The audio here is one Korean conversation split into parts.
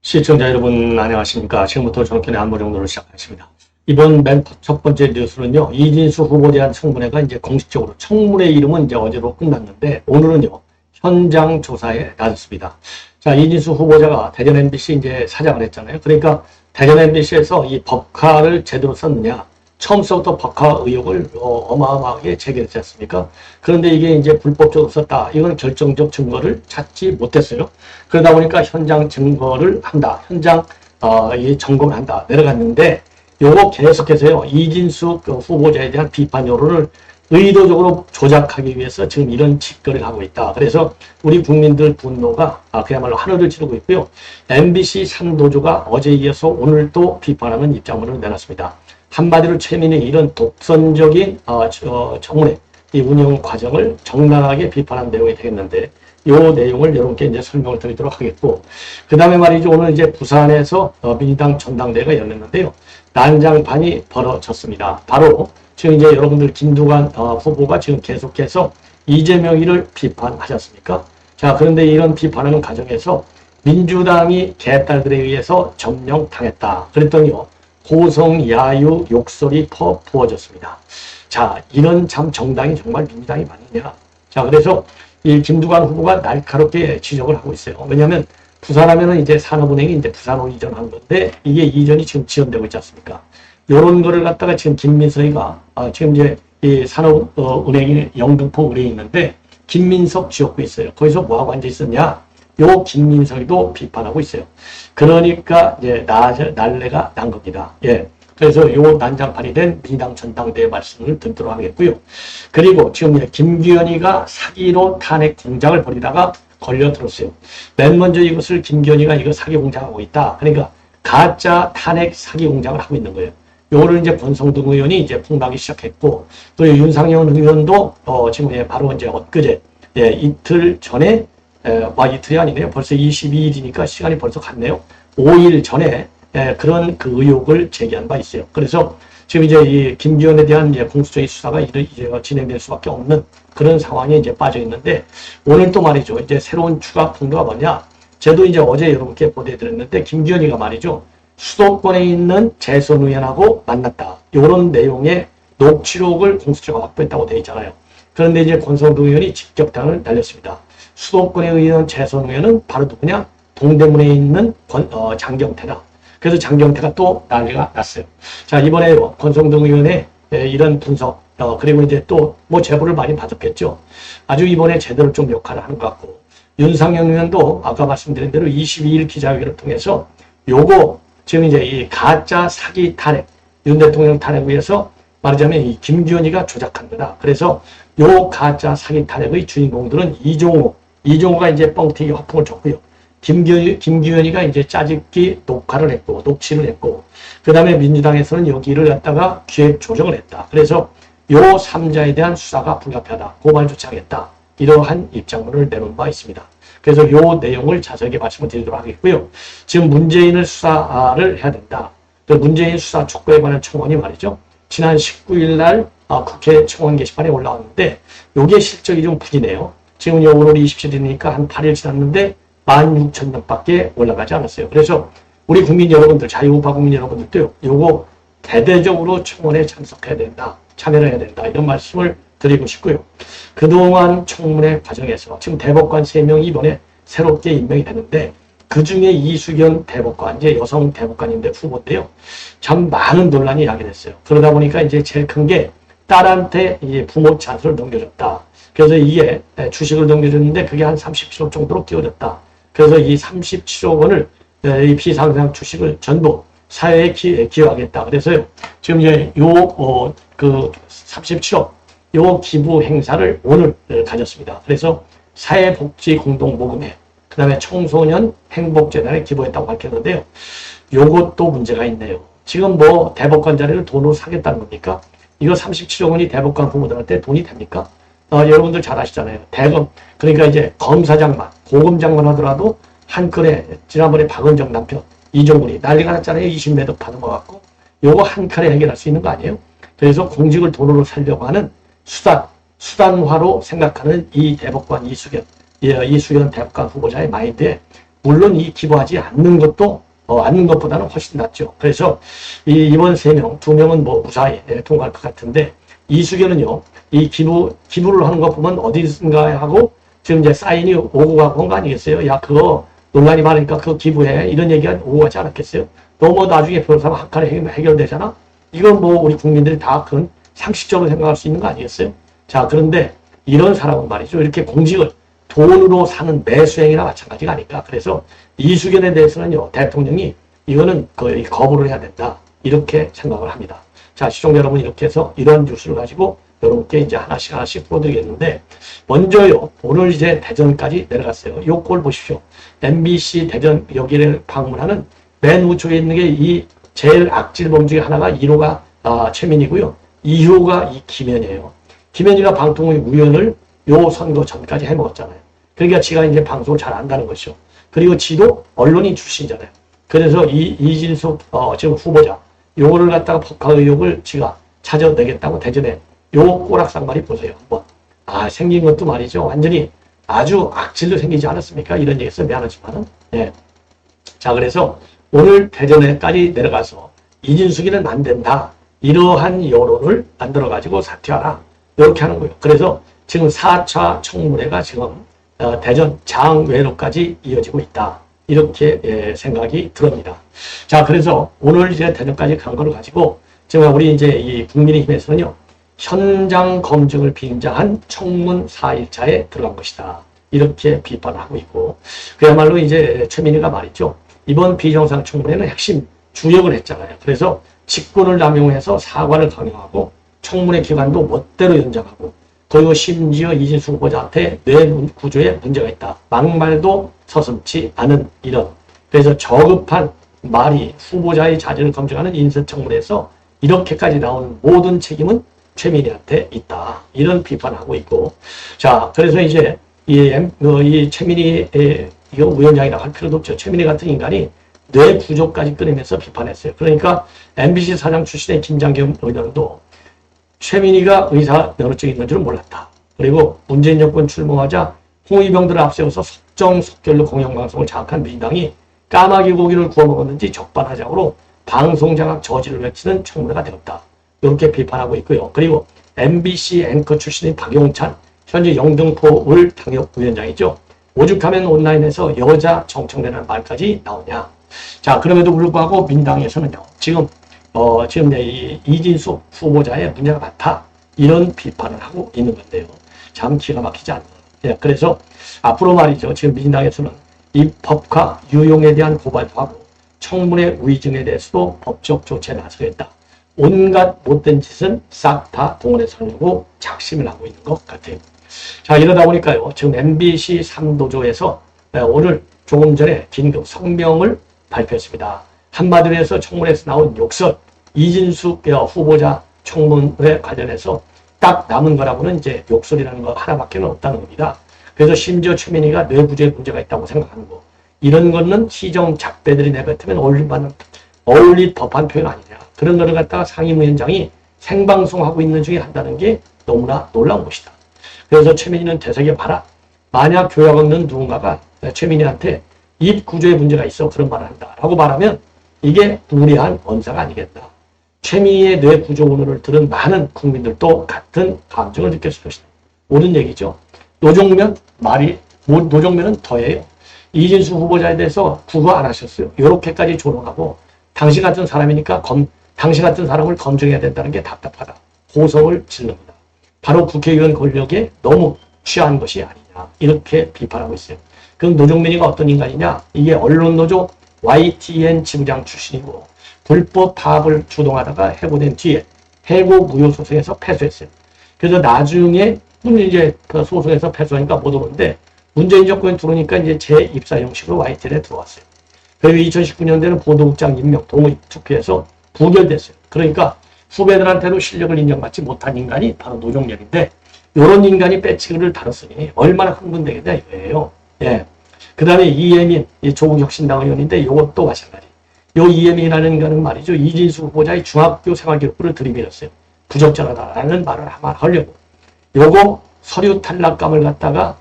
시청자 여러분 안녕하십니까. 지금부터 정권의 안보 정도를 시작하겠습니다. 이번 맨 첫 번째 뉴스는요, 이진수 후보에 대한 청문회가 이제 공식적으로 청문회 이름은 이제 어제로 끝났는데 오늘은요 현장 조사에 나섰습니다. 자, 이진수 후보자가 대전 MBC 이제 사장을 했잖아요. 그러니까 대전 MBC에서 이 법카를 제대로 썼느냐, 처음부터 법카 의혹을 어마어마하게 제기했지 않습니까? 그런데 이게 이제 불법적으로 썼다. 이건 결정적 증거를 찾지 못했어요. 그러다 보니까 현장 증거를 한다. 현장 이 점검을 한다. 내려갔는데 요거 계속해서요. 이진수 후보자에 대한 비판 여론을 의도적으로 조작하기 위해서 지금 이런 짓거리를 하고 있다. 그래서 우리 국민들 분노가 그야말로 하늘을 찌르고 있고요. MBC 상도주가 어제 이어서 오늘 또 비판하는 입장문을 내놨습니다. 한마디로 최민희 이런 독선적인 청문회 이 운영 과정을 정당하게 비판한 내용이 되겠는데 이 내용을 여러분께 이제 설명을 드리도록 하겠고, 그 다음에 말이죠, 오늘 이제 부산에서 민주당 전당대회가 열렸는데요, 난장판이 벌어졌습니다. 바로 지금 이제 여러분들 김두관 후보가 지금 계속해서 이재명이를 비판하셨습니까? 자, 그런데 이런 비판하는 과정에서 민주당이 개딸들에 의해서 점령당했다. 그랬더니요, 고성, 야유, 욕설이 부어졌습니다. 자, 이런 참 정당이 정말 민주당이 맞느냐. 자, 그래서 이 김두관 후보가 날카롭게 지적을 하고 있어요. 왜냐하면 부산하면은 이제 산업은행이 이제 부산으로 이전한 건데 이게 이전이 지금 지연되고 있지 않습니까? 요런 거를 갖다가 지금 김민석이가 지금 이제 이 산업은행이 영등포 을에 있는데 김민석 지역구에 있어요. 거기서 뭐하고 앉아 있었냐? 요 김민석이도 비판하고 있어요. 그러니까 이제 난리가 난 겁니다. 예. 그래서 요 난장판이 된 민주당 전당대회 말씀을 듣도록 하겠고요. 그리고 지금 김규현이가 사기로 탄핵 공작을 벌이다가 걸려들었어요. 맨 먼저 이것을 김규현이가 이거 사기 공작하고 있다. 그러니까 가짜 탄핵 사기 공작을 하고 있는 거예요. 요거를 이제 권성동 의원이 이제 풍부하기 시작했고, 또 윤상현 의원도 지금 바로 이제 엊그제 이틀 전에 이틀이 아니네요. 벌써 22일이니까 시간이 벌써 갔네요. 5일 전에 그런 그 의혹을 제기한 바 있어요. 그래서 지금 이제 이 김기현에 대한 이제 공수처의 수사가 이제 진행될 수밖에 없는 그런 상황에 이제 빠져 있는데, 오늘 또 말이죠. 이제 새로운 추가 폭로가 뭐냐? 저도 이제 어제 여러분께 보내드렸는데, 김기현이가 말이죠. 수도권에 있는 재선 의원하고 만났다. 이런 내용의 녹취록을 공수처가 확보했다고 되어 있잖아요. 그런데 이제 권성동 의원이 직격탄을 날렸습니다. 수도권에 의원 재선 의원은 바로 누구냐? 동대문에 있는 장경태다. 그래서 장경태가 또 난리가 났어요. 자, 이번에 권성동 의원의 이런 분석, 그리고 이제 또 뭐 제보를 많이 받았겠죠. 아주 이번에 제대로 좀 역할을 하는 것 같고, 윤상현 의원도 아까 말씀드린 대로 22일 기자회견을 통해서 요거 지금 이제 이 가짜 사기 탄핵, 윤 대통령 탄핵을 위해서 말하자면 이 김기현이가 조작한 거다. 그래서 요 가짜 사기 탄핵의 주인공들은 이종호가 이제 뻥튀기 허풍을 줬고요. 김기현이가 이제 짜집기 녹화를 했고, 녹취를 했고, 그 다음에 민주당에서는 여기를 갖다가 기획 조정을 했다. 그래서 요 3자에 대한 수사가 불가피하다. 고발 조치하겠다. 이러한 입장문을 내놓은 바 있습니다. 그래서 요 내용을 자세하게 말씀을 드리도록 하겠고요. 지금 문재인을 수사를 해야 된다. 또 문재인 수사 촉구에 관한 청원이 말이죠. 지난 19일 날 국회 청원 게시판에 올라왔는데, 요게 실적이 좀 부진해요. 지금 오늘 27일이니까 한 8일 지났는데 16,000명밖에 올라가지 않았어요. 그래서 우리 국민 여러분들, 자유우파 국민 여러분들도요, 요거 대대적으로 청원에 참석해야 된다. 참여를 해야 된다. 이런 말씀을 드리고 싶고요. 그동안 청문회 과정에서 지금 대법관 3명이 이번에 새롭게 임명이 되는데, 그 중에 이수견 대법관, 이제 여성 대법관인데 후보인데요. 참 많은 논란이 야기됐어요. 그러다 보니까 이제 제일 큰 게 딸한테 이제 부모 찬스를 넘겨줬다. 그래서 이게 주식을 넘겨줬는데 그게 한 37억 정도로 끼워졌다. 그래서 이 37억 원을 이 피상장 주식을 전부 사회에 기여하겠다. 그래서요, 지금 이제 그 37억 요 기부 행사를 오늘 가졌습니다. 그래서 사회복지공동모금회, 그 다음에 청소년 행복재단에 기부했다고 밝혔는데요. 요것도 문제가 있네요. 지금 뭐 대법관 자리를 돈으로 사겠다는 겁니까? 이거 37억 원이 대법관 후보들한테 돈이 됩니까? 여러분들 잘 아시잖아요. 대검, 그러니까 이제 검사장만, 고검장만 하더라도 한 건에 지난번에 박은정 남편 이종근이 난리가 났잖아요. 20매도 받아먹었고 요거 한 칼에 해결할 수 있는 거 아니에요? 그래서 공직을 돈으로 살려고 하는 수단화로 생각하는 이 대법관 이수연 대법관 후보자의 마인드에 물론 이 기부하지 않는 것보다는 훨씬 낫죠. 그래서 이번 3명, 2명은 뭐 무사히 통과할 것 같은데 이수연은요, 이 기부를 하는 거 보면 어디선가 하고 지금 이제 사인이 오고 가고 한 거 아니겠어요? 야, 그거 논란이 많으니까 그거 기부해. 이런 얘기가 오고 가지 않았겠어요? 너 뭐 나중에 변호사가 한 칼에 해결되잖아? 이건 뭐 우리 국민들이 다 그건 상식적으로 생각할 수 있는 거 아니겠어요? 자, 그런데 이런 사람은 말이죠. 이렇게 공직을 돈으로 사는 매수행위나 마찬가지가 아닐까. 그래서 이수견에 대해서는요, 대통령이 이거는 거의 거부를 해야 된다. 이렇게 생각을 합니다. 자, 시청자 여러분, 이렇게 해서 이런 뉴스를 가지고 여러분께 이제 하나씩 보여드리겠는데, 먼저요, 오늘 이제 대전까지 내려갔어요. 요 꼴 보십시오. MBC 대전 여기를 방문하는 맨 우측에 있는 게 이 제일 악질범 중에 하나가 1호가 최민희고요. 2호가 이 김현이에요. 김현희가 방통위 위원을 요 선거 전까지 해먹었잖아요. 그러니까 지가 이제 방송을 잘 안다는 것이죠. 그리고 지도 언론인 출신이잖아요. 그래서 이진숙 지금 후보자 요거를 갖다가 법화 의혹을 지가 찾아내겠다고 대전에 요 꼬락상말이 보세요. 한번. 생긴 것도 말이죠. 완전히 아주 악질로 생기지 않았습니까? 이런 얘기해서 미안하지만은. 예. 자, 그래서 오늘 대전에까지 내려가서 이진숙이는 안 된다. 이러한 여론을 만들어가지고 사퇴하라. 이렇게 하는 거예요. 그래서 지금 4차 청문회가 지금 대전 장외로까지 이어지고 있다. 이렇게 생각이 들었습니다. 자, 그래서 오늘 이제 대전까지 간 거를 가지고 지금 우리 이제 이 국민의힘에서는요, 현장 검증을 빙자한 청문 4일차에 들어간 것이다. 이렇게 비판하고 있고, 그야말로 이제 최민희가 말이죠. 이번 비정상 청문회는 핵심 주역을 했잖아요. 그래서 직권을 남용해서 사과를 강요하고 청문회 기간도 멋대로 연장하고 그리고 심지어 이진수 후보자한테 뇌 구조에 문제가 있다. 막말도 서슴지 않은 이런. 그래서 저급한 말이 후보자의 자질을 검증하는 인사청문회에서 이렇게까지 나오는 모든 책임은 최민희한테 있다. 이런 비판을 하고 있고. 자, 그래서 이제 이 최민희 이거 위원장이라고 할 필요도 없죠. 최민희 같은 인간이 뇌 구조까지 끊으면서 비판했어요. 그러니까 MBC 사장 출신의 김장겸 의원도 최민희가 의사 면허증이 있는 줄은 몰랐다. 그리고 문재인 정권 출범하자 홍위병들을 앞세워서 속정속결로 공영방송을 장악한 민주당이 까마귀 고기를 구워 먹었는지 적반하장으로 방송장악 저지를 외치는 청문회가 되었다. 이렇게 비판하고 있고요. 그리고 MBC 앵커 출신인 박용찬, 현재 영등포을 당협위원장이죠. 오죽하면 온라인에서 여자 정청래라는 말까지 나오냐. 자, 그럼에도 불구하고 민당에서는요, 지금 이 이진숙 후보자의 문제가 많다. 이런 비판을 하고 있는 건데요. 참 기가 막히지 않나. 예, 그래서 앞으로 말이죠. 지금 민당에서는 이 법과 유용에 대한 고발도 하고 청문회 위증에 대해서도 법적 조치에 나서겠다. 온갖 못된 짓은 싹 다 동원해서 하려고 작심을 하고 있는 것 같아요. 자, 이러다 보니까요. 지금 MBC 3도조에서 오늘 조금 전에 긴급 성명을 발표했습니다. 한마디로 해서 청문회에서 나온 욕설, 이진숙 후보자 청문회 관련해서 딱 남은 거라고는 이제 욕설이라는 거 하나밖에 없다는 겁니다. 그래서 심지어 최민희가 뇌부조에 문제가 있다고 생각하는 거. 이런 거는 시정 작배들이 내뱉으면 어울릴 법한 표현 아니냐. 그런 거를 갖다가 상임위원장이 생방송하고 있는 중에 한다는 게 너무나 놀라운 것이다. 그래서 최민희는 되새겨봐라. 만약 교양 없는 누군가가 최민희한테 입 구조에 문제가 있어 그런 말을 한다 라고 말하면 이게 무리한 언사가 아니겠다. 최민희의 뇌 구조 오늘을 들은 많은 국민들도 같은 감정을 느꼈을 것이다. 옳은 얘기죠. 노종면은 더해요. 이진수 후보자에 대해서 구거 안 하셨어요. 이렇게까지 조롱하고 당신 같은 사람이니까 당신 같은 사람을 검증해야 된다는 게 답답하다. 고성을 질릅니다. 바로 국회의원 권력에 너무 취한 것이 아니냐. 이렇게 비판하고 있어요. 그럼 노종면이가 어떤 인간이냐? 이게 언론노조 YTN 지부장 출신이고 불법 파업을 주동하다가 해고된 뒤에 해고 무효 소송에서 패소했어요. 그래서 나중에 이제 소송에서 패소하니까 못 오는데 문재인 정권에 들어오니까 이제 재입사 형식으로 YTN에 들어왔어요. 그리고 2019년대는 보도국장 임명 동의 투표에서 부결됐어요. 그러니까 후배들한테도 실력을 인정받지 못한 인간이 바로 노종면인데 이런 인간이 배치를 다뤘으니 얼마나 흥분되겠냐 이거예요. 예. 그 다음에 이예민 조국혁신당 의원인데 이것도 마찬가지. 요 이혜민이라는 거는 말이죠. 이진수 후보자의 중학교 생활기록부를 들이밀었어요. 부적절하다라는 말을 아마 하려고. 요거 서류 탈락감을 갖다가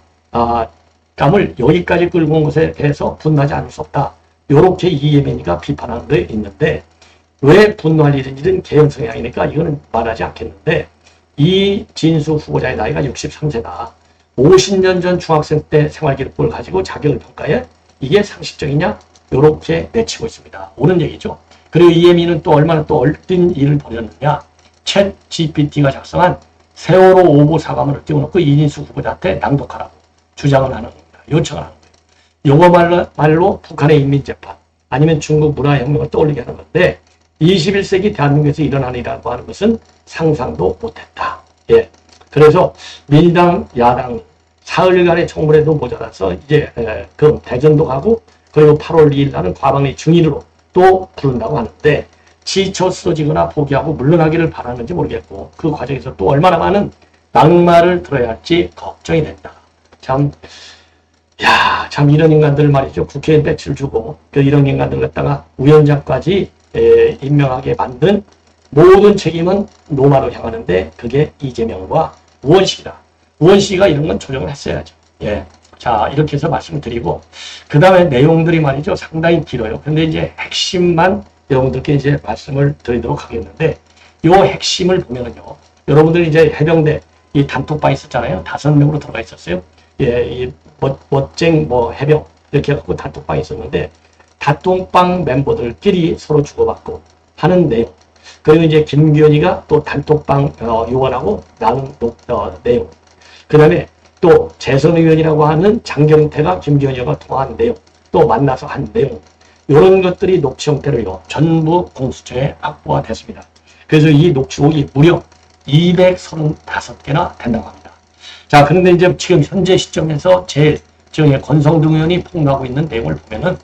감을 여기까지 끌고 온 것에 대해서 분노하지 않을 수 없다. 요렇게 이혜민이가 비판하는 데 있는데 왜 분노할 일인지는 개연 성향이니까 이거는 말하지 않겠는데 이진수 후보자의 나이가 63세다. 50년 전 중학생 때 생활기록부를 가지고 자격을 평가해? 이게 상식적이냐? 요렇게 내치고 있습니다. 옳은 얘기죠. 그리고 이혜민은 또 얼마나 또 얼뜬 일을 벌였느냐. 챗 GPT가 작성한 세월호 오보 사과문을 띄워놓고 이진수 후보자한테 낭독하라고 주장을 하는 겁니다. 요청을 하는 거예요. 요거 말로 북한의 인민재판 아니면 중국 문화혁명을 떠올리게 하는 건데 21세기 대한민국에서 일어나는 일이라고 하는 것은 상상도 못했다. 예. 그래서 민당, 야당 사흘간의 청문회도 모자라서 이제 그럼 대전도 가고 그리고 8월 2일 날은 과방위 증인으로 또 부른다고 하는데 지쳐 쓰러지거나 포기하고 물러나기를 바라는지 모르겠고 그 과정에서 또 얼마나 많은 낙마를 들어야 할지 걱정이 된다. 참 이런 인간들 말이죠. 국회의원 배치를 주고 이런 인간들 갖다가 위원장까지 임명하게 만든 모든 책임은 노마로 향하는데 그게 이재명과 우원식이다. 우원식이가 이런 건 조정을 했어야죠. 예. 자, 이렇게 해서 말씀을 드리고, 그 다음에 내용들이 말이죠. 상당히 길어요. 근데 이제 핵심만 여러분들께 이제 말씀을 드리도록 하겠는데, 요 핵심을 보면은요. 여러분들이 이제 해병대 이 단톡방 있었잖아요. 5명으로 들어가 있었어요. 예, 이 멋쟁 해병 이렇게 해갖고 단톡방이 있었는데, 단톡방 멤버들끼리 서로 주고받고 하는 내용. 그리고 이제 김기현이가 또 단톡방 요원하고 나눈 내용. 그 다음에 또 재선 의원이라고 하는 장경태가 김기현이와 통화한 내용. 또 만나서 한 내용. 이런 것들이 녹취 형태로요. 전부 공수처에 확보가 됐습니다. 그래서 이 녹취록이 무려 235개나 된다고 합니다. 자, 그런데 이제 지금 현재 시점에서 제일 지금 권성동 의원이 폭로하고 있는 내용을 보면은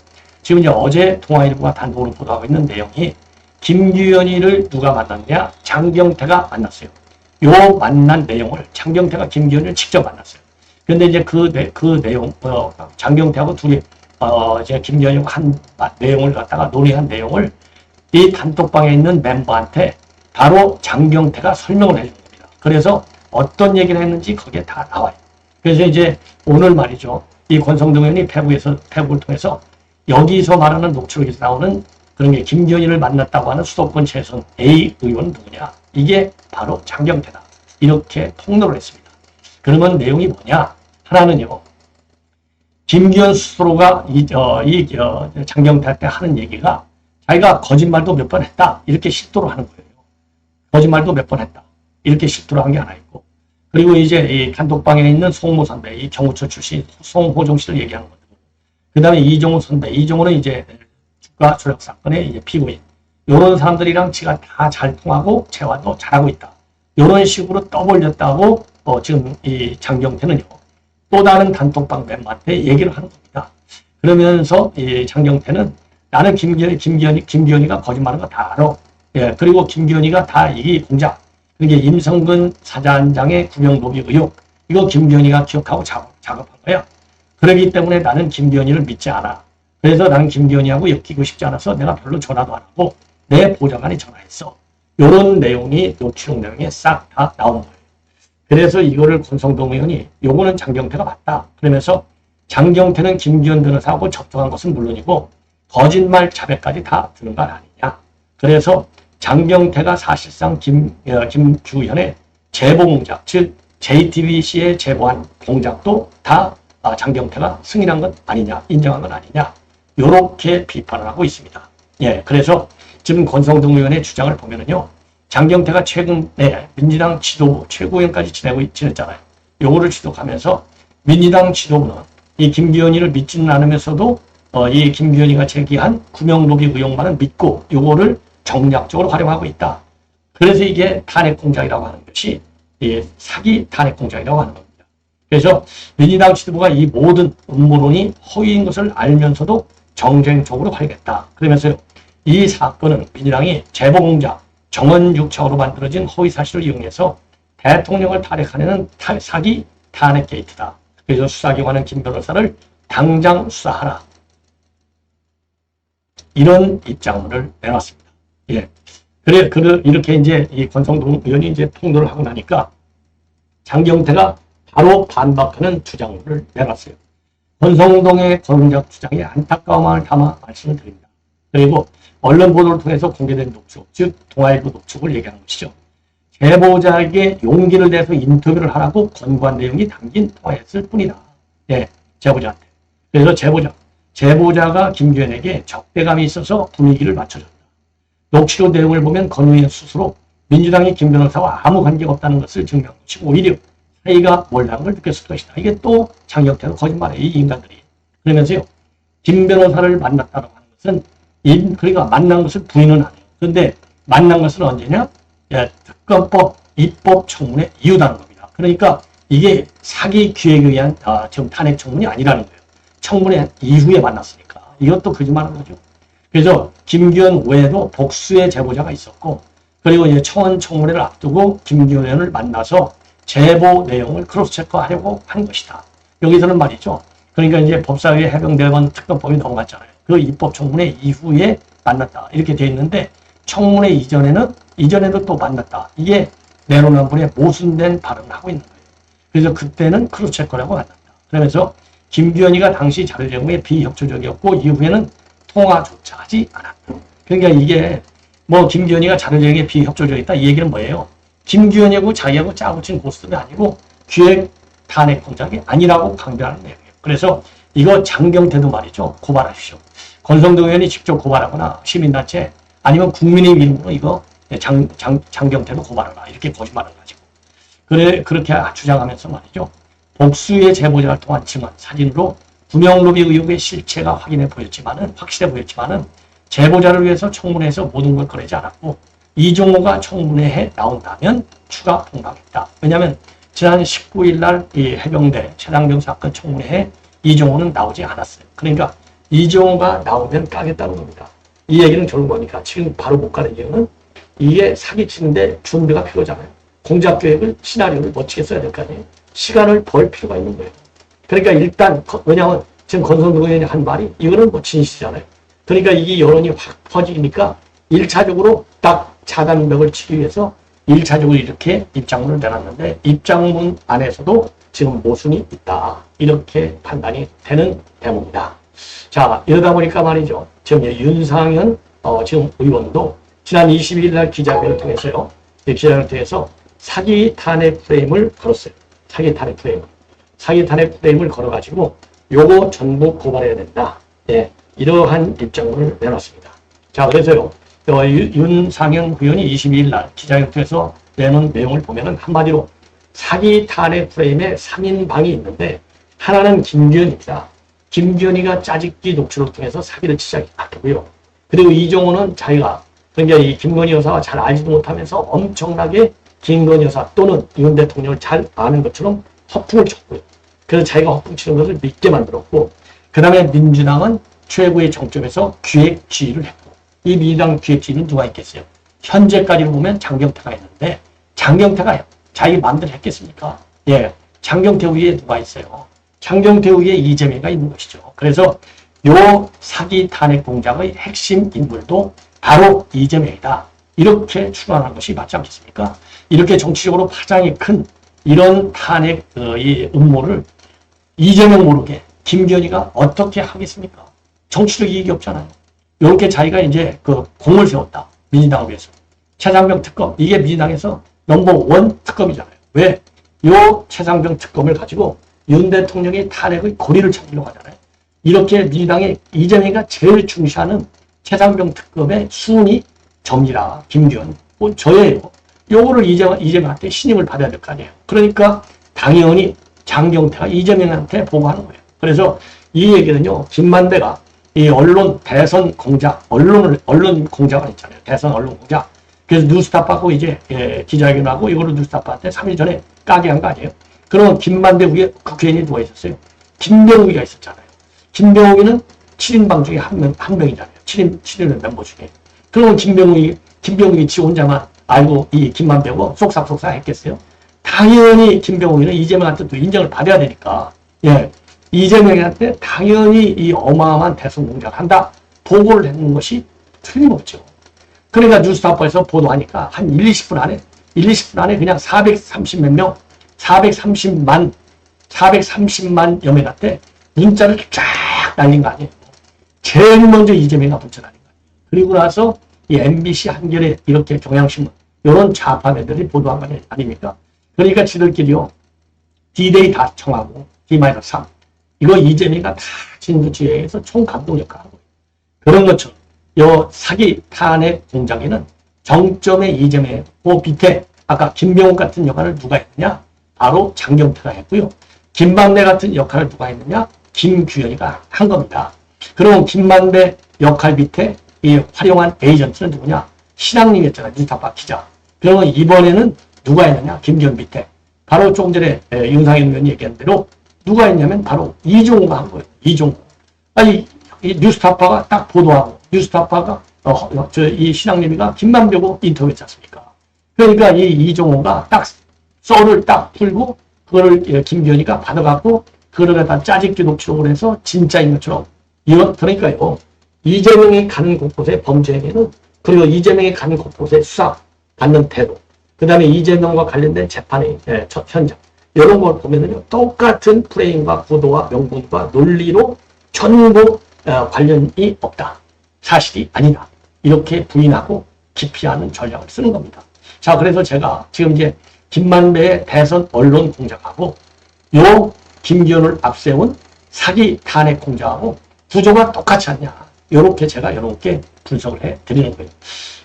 지금 이제 어제 동아일보가 단독으로 보도하고 있는 내용이 김기현이를 누가 만났냐? 장경태가 만났어요. 요 만난 내용을 장경태가 김기현을 직접 만났어요. 그런데 이제 그 내용 장경태하고 둘이 이제 김기현이하고 한 내용을 갖다가 논의한 내용을 이 단톡방에 있는 멤버한테 바로 장경태가 설명을 해준 겁니다. 그래서 어떤 얘기를 했는지 거기에 다 나와요. 그래서 이제 오늘 말이죠. 이 권성동 의원이 페북을 통해서 여기서 말하는 녹취록에서 나오는 그런 게 김기현이를 만났다고 하는 수도권 재선 A 의원은 누구냐? 이게 바로 장경태다. 이렇게 폭로를 했습니다. 그러면 내용이 뭐냐? 하나는요. 김기현 스스로가 장경태한테 하는 얘기가 자기가 거짓말도 몇 번 했다. 이렇게 실토를 하는 거예요. 거짓말도 몇 번 했다. 이렇게 실토를 한 게 하나 있고. 그리고 이제 이 단톡방에 있는 송모 선배, 이 경호처 출신 송호정 씨를 얘기하는 거죠. 그 다음에 이종호 선배, 이종호는 이제 주가 조작 사건의 이제 피고인. 요런 사람들이랑 지가 다 잘 통하고 재활도 잘하고 있다. 요런 식으로 떠벌렸다고 지금 이 장경태는요. 또 다른 단톡방 멤버한테 얘기를 하는 겁니다. 그러면서 이 장경태는 나는 김기현이가 거짓말하는 거 다 알아. 예, 그리고 김기현이가 다 이 공작. 그게 임성근 사장의 구명도비 의혹. 이거 김기현이가 기억하고 작업한 거야. 그렇기 때문에 나는 김기현이를 믿지 않아. 그래서 나는 김기현이하고 엮이고 싶지 않아서 내가 별로 전화도 안 하고 내 보좌관이 전화했어. 이런 내용이 녹취록 내용에 싹 다 나온 거예요. 그래서 이거를 권성동 의원이 요거는 장경태가 맞다. 그러면서 장경태는 김기현 변호사하고 접촉한 것은 물론이고 거짓말 자백까지 다 드는 건 아니냐. 그래서 장경태가 사실상 김규현의 제보 공작, 즉 JTBC에 제보한 공작도 다 장경태가 승인한 건 아니냐, 인정한 건 아니냐. 요렇게 비판을 하고 있습니다. 예, 그래서 지금 권성동 의원의 주장을 보면은요. 장경태가 최근에 민주당 지도부 최고위원까지 지냈잖아요. 요거를 지도하면서 민주당 지도부는 이 김기현이를 믿지는 않으면서도 이 김기현이가 제기한 구명로비 의혹만은 믿고 요거를 정략적으로 활용하고 있다. 그래서 이게 탄핵 공작이라고 하는 것이 사기 탄핵 공작이라고 하는 겁니다. 그래서 민주당 지도부가 이 모든 음모론이 허위인 것을 알면서도 정쟁적으로 활용했다. 그러면서 이 사건은 민주당이 제보 공작, 정원 6척으로 만들어진 허위 사실을 이용해서 대통령을 탄핵하려는 사기 탄핵 게이트다. 그래서 수사기관은 김 변호사를 당장 수사하라. 이런 입장문을 내놨습니다. 예. 이렇게 이제 이 권성동 의원이 이제 폭로를 하고 나니까 장경태가 바로 반박하는 주장문을 내놨어요. 권성동의 공작 주장에 안타까움을 담아 말씀을 드립니다. 그리고 언론 보도를 통해서 공개된 녹취록, 즉 동아일보 녹취록을 얘기하는 것이죠. 제보자에게 용기를 내서 인터뷰를 하라고 권고한 내용이 담긴 통화였을 뿐이다. 예, 제보자한테. 그래서 제보자가 김규현에게 적대감이 있어서 분위기를 맞춰줬다. 녹취록 내용을 보면 권 의원 스스로 민주당의 김 변호사와 아무 관계가 없다는 것을 증명한 것이고 오히려 사이가 멀다는 걸 느꼈을 것이다. 이게 또 장경태가 거짓말이에요. 이 인간들이. 그러면서요. 김 변호사를 만났다고 하는 것은 그러니까 만난 것을 부인은 안 해요. 그런데 만난 것은 언제냐? 예, 특검법 입법 청문회 이후라는 겁니다. 그러니까 이게 사기 기획에 의한 지금 탄핵 청문이 아니라는 거예요. 청문회 이후에 만났으니까. 이것도 거짓말하는 거죠. 그래서 김규현 외에도 복수의 제보자가 있었고 그리고 이제 청원 청문회를 앞두고 김규현 의원을 만나서 제보 내용을 크로스체크하려고 한 것이다. 여기서는 말이죠. 그러니까 이제 법사위에 해병대원 특검법이 넘어갔잖아요. 그 입법 청문회 이후에 만났다. 이렇게 돼 있는데 청문회 이전에도 또 만났다. 이게 내로남불에 모순된 발언을 하고 있는 거예요. 그래서 그때는 크로스체크라고 만났다. 그러면서 김규현이가 당시 자료 제공에 비협조적이었고 이후에는 통화조차 하지 않았다. 그러니까 이게 뭐 김규현이가 자료 제공에 비협조적이었다. 이 얘기는 뭐예요? 김규현이하고 자기하고 짜고 친 고스톱이 아니고 기획 탄핵 공작이 아니라고 강조하는 내용이에요. 그래서 이거 장경태도 말이죠. 고발하십시오. 권성동 의원이 직접 고발하거나 시민단체 아니면 국민의힘 이름으로 이거 장경태도 고발하라. 이렇게 거짓말을 가지고. 그렇게 주장하면서 말이죠. 복수의 제보자를 통한 증언, 사진으로 구명로비 의혹의 실체가 확실해 보였지만은 제보자를 위해서 청문회에서 모든 걸 꺼내지 않았고 이종호가 청문회에 나온다면 추가 통과했다. 왜냐하면 지난 19일 날 이 해병대 최장병 사건 청문회에 이종호는 나오지 않았어요. 그러니까 이종호가 나오면 까겠다는 겁니다. 이 얘기는 결국 뭐니까 지금 바로 못 가는 이유는 이게 사기치는데 준비가 필요하잖아요. 공작 계획을 시나리오를 멋지게 써야 될 거 아니에요. 시간을 벌 필요가 있는 거예요. 그러니까 일단 왜냐하면 지금 권성동 의원이 한 말이 이거는 뭐 진실이잖아요. 그러니까 이게 여론이 확 퍼지니까 1차적으로 딱 차단벽을 치기 위해서 1차적으로 이렇게 입장문을 내놨는데 입장문 안에서도 지금 모순이 있다. 이렇게 판단이 되는 대목입니다. 자, 이러다 보니까 말이죠. 지금 윤상현 지금 의원도 지난 22일 날 기자회견을 통해서요. 기자회견을 통해서 사기 탄핵 프레임을 걸었어요. 사기 탄핵 프레임을 걸어가지고 요거 전부 고발해야 된다. 예, 이러한 입장문을 내놨습니다. 자, 그래서요. 윤상현 의원이 22일 날 기자회견을 통해서 내놓은 내용을 보면은 한마디로 사기 탄핵 프레임에 3인방이 있는데 하나는 김규현입니다. 김규현이가 짜집기 녹취록을 통해서 사기를 시작했고요. 그리고 이종호는 자기가 그러니까 이 김건희 여사와 잘 알지도 못하면서 엄청나게 김건희 여사 또는 윤 대통령을 잘 아는 것처럼 허풍을 쳤고요. 그래서 자기가 허풍 치는 것을 믿게 만들었고 그 다음에 민주당은 최고의 정점에서 기획 지휘를 했고 이 민주당 기획 지휘는 누가 있겠어요? 현재까지로 보면 장경태가 있는데 장경태가 자기 마음대로 했겠습니까? 예, 장경태 위에 누가 있어요? 장경태 위에 이재명이 있는 것이죠. 그래서 요 사기 탄핵 공작의 핵심 인물도 바로 이재명이다. 이렇게 추론하는 것이 맞지 않겠습니까? 이렇게 정치적으로 파장이 큰 이런 탄핵 이 음모를 이재명 모르게 김기현이가 어떻게 하겠습니까? 정치적 이익이 없잖아요. 이렇게 자기가 이제 그 공을 세웠다. 민주당을 위해서. 최상병 특검. 이게 민주당에서 넘버원 특검이잖아요. 왜? 요 최상병 특검을 가지고 윤 대통령의 탄핵의 고리를 찾으려고 하잖아요. 이렇게 민주당의 이재명이가 제일 중시하는 최상병 특검의 순위 점이라 김규현. 뭐 저예요. 요거를 이재명한테 신임을 받아야 될 거 아니에요. 그러니까 당연히 장경태가 이재명한테 보고하는 거예요. 그래서 이 얘기는요. 김만배가 이 언론 대선 공작, 언론 공작을 했잖아요. 대선 언론 공작. 그래서 뉴스타파하고 이제 기자회견하고 이거를 뉴스타파한테 3일 전에 까게 한 거 아니에요. 그럼 김만배 위에 국회의원이 누가 있었어요? 김병욱이가 있었잖아요. 김병욱이는 7인방 중에 한 명이잖아요. 7인 멤버 중에. 그러면 김병욱이 지 혼자만 알고 이 김만배고 쏙싹쏙싹 했겠어요? 당연히 김병욱이는 이재명한테 또 인정을 받아야 되니까, 예. 이재명한테 당연히 이 어마어마한 대선 공작을 한다. 보고를 했는 것이 틀림없죠. 그러니까 뉴스타파에서 보도하니까 한 1, 20분 안에 그냥 430 몇 명, 430만 여명한테 문자를 쫙 날린 거 아니에요. 제일 먼저 이재명이가 문자 날린 거예요. 그리고 나서 이 MBC, 한겨레, 이렇게 경향신문, 이런 좌파 매들이 보도한 거 아닙니까? 그러니까 지들끼리요, D-Day 다 청하고, D-3. 이거 이재명이가 다 진두지휘에서 총감독 역할을 하고, 그런 것처럼, 요 사기 탄핵 공작에는 정점에 이재명, 그 밑에, 아까 김병욱 같은 역할을 누가 했느냐? 바로 장경태가 했고요. 김만배 같은 역할을 누가 했느냐? 김규현이가 한 겁니다. 그럼 김만배 역할 밑에 이 활용한 에이전트는 누구냐? 신앙님이었잖아요. 뉴스타파 기자. 그러면 이번에는 누가 했느냐? 김기현 밑에. 바로 조금 전에 윤상현 의원이 얘기한 대로 누가 했냐면 바로 이종호가 한 거예요. 이종호. 아니, 이 뉴스타파가 딱 보도하고, 뉴스타파가, 이 신앙님이가 김만배고 인터뷰했지 않습니까? 그러니까 이 이종호가 딱 썰을 딱 풀고, 그거를 김기현이가 받아갖고, 그걸 갖다 짜집기 녹취록을 해서 진짜인 것처럼. 그러니까요. 이재명이 가는 곳곳의 범죄 행위는, 그리고 이재명이 가는 곳곳의 수사 받는 태도, 그 다음에 이재명과 관련된 재판의 현장, 이런 걸 보면은요, 똑같은 프레임과 구도와 명분과 논리로 전부 관련이 없다. 사실이 아니다. 이렇게 부인하고 기피하는 전략을 쓰는 겁니다. 자, 그래서 제가 지금 이제 김만배의 대선 언론 공작하고 요 김기현을 앞세운 사기 탄핵 공작하고 구조가 똑같지 않냐. 요렇게 제가 여러분께 분석을 해 드리는 거예요.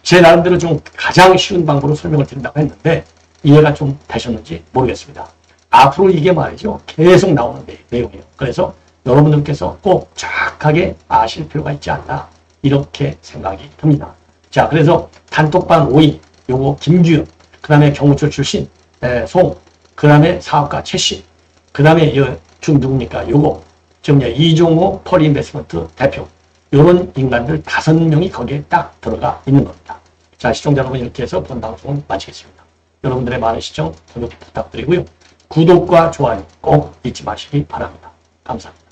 제 나름대로 좀 가장 쉬운 방법으로 설명을 드린다고 했는데 이해가 좀 되셨는지 모르겠습니다. 앞으로 이게 말이죠. 계속 나오는 내용이에요. 그래서 여러분들께서 꼭 정확하게 아실 필요가 있지 않나 이렇게 생각이 듭니다. 자, 그래서 단톡방 5인 요거 김규현, 그 다음에 경호처 출신 송, 그 다음에 사업가 최씨, 그 다음에 누굽니까? 요거 지금 이종호 펄인베스먼트 대표, 요런 인간들 5명이 거기에 딱 들어가 있는 겁니다. 자, 시청자 여러분, 이렇게 해서 본 방송을 마치겠습니다. 여러분들의 많은 시청 부탁드리고요. 구독과 좋아요 꼭 잊지 마시기 바랍니다. 감사합니다.